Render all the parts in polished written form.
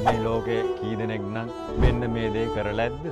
මේ ලෝකේ කී දෙනෙක් නම් මෙන්න මේ දේ කරලා ඇද්ද?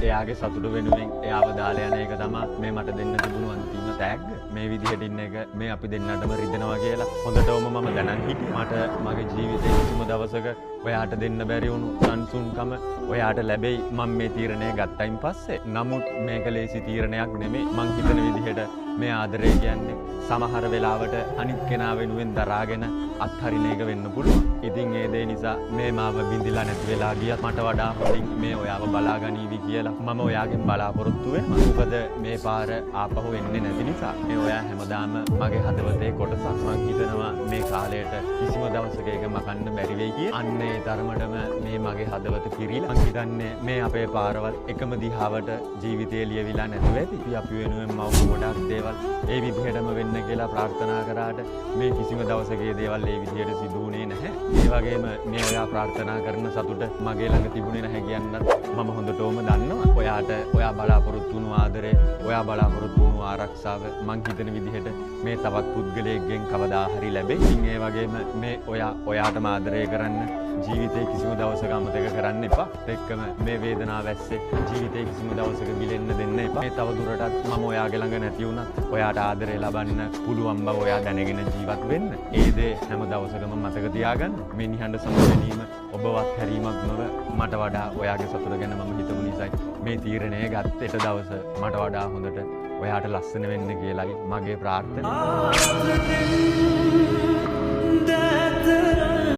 එයාගේ සතුට වෙනුවෙන් එයාව දාලා යන එක තමයි මේ මට දෙන්න තිබුණු අන්තිම තෑග්ග. මේ විදිහට ඉන්න එක මේ අපි දෙන්නටම රිදෙනවා කියලා හොඳටම මම දැනන් හිටියේ. මට මගේ ජීවිතේ කිසිම දවසක ඔයාට දෙන්න බැරි වුණු සංසුන්කම ඔයාට ලැබෙයි මම මේ තීරණය ගත්තයින් පස්සේ. නමුත් මේක ලේසි තීරණයක් නෙමෙයි. මං හිතන විදිහට මේ ආදරය කියන්නේ සමහර වෙලාවට අනිත් කෙනා වෙනුවෙන් දරාගෙන අත්හරින එක වෙන්න පුළුවන්. ඉතින් ඒ දේ නිසා මේ මාව බින්දිලා නැති වෙලා ගියත් මට වඩා හොඳින් මේ ඔයාව බලා ගනීවි කියලා මම ඔයාගෙන් බලාපොරොත්තු වෙනවා. මොකද මේ පාර ආපහු එන්නේ නැති නිසා. මේ ඔයා හැමදාම මගේ හදවතේ කොටසක්. මං හිතනවා මේ කාලයට කිසිම දවසක ඒක මකන්න බැරි වෙයි කියලා. අන්න ඒ තරමටම මේ මගේ හදවත පිරීලා. මං හිතන්නේ මේ අපේ පාරවල් එකම දිහාවට ජීවිතේ ලියවිලා නැතුව ඇති. අපි වෙනුවෙන් මව ගොඩක් දේවල් ඒ විදිහටම වෙන්න කියලා ප්‍රාර්ථනා කරාට මේ කිසිම දවසක ඒ දේවල් ඒ විදිහට සිදු වුණේ නැහැ. ඒ වගේම මේ ඔයා ප්‍රාර්ථනා කරන සතුට මගේ ළඟ තිබුණේ නැහැ කියන්නත් මම හොඳටම දන්නවා. ඔයා බලාපොරොත්තු වුණු ආදරේ, ඔයා බලාපොරොත්තු වුණු ආරක්ෂාව මං හිතන විදිහට මේ තවත් පුද්ගලයෙක්ගෙන් කවදා හරි ලැබෙයි. ඉතින් ඒ වගේම මේ ඔයාටම ආදරය කරන්න ජීවිතේ කිසිම දවසක අමතක කරන්න එපා. එක්කම මේ වේදනාව ඇස්සේ ජීවිතේ කිසිම දවසක විලෙන්න දෙන්න එපා. මේ තව දුරටත් මම ඔයාගේ ළඟ නැති වුණත් ඔයාට ආදරය ලබන්න පුළුවන් බව ඔයා දැනගෙන ජීවත් වෙන්න. ඒ දේ හැම දවසකම මතක තියාගන්න. මේ නිහඬ සමගැනීම ඔබවත් හැරීමක් නොව මට වඩා ඔයාගේ සතුට ගැන මම හිතපු නිසායි මේ තීරණය ගත්තේ. ඊට දවස මට වඩා හොඳට ඔයාට ලස්සන වෙන්න කියලායි මගේ ප්‍රාර්ථනාව.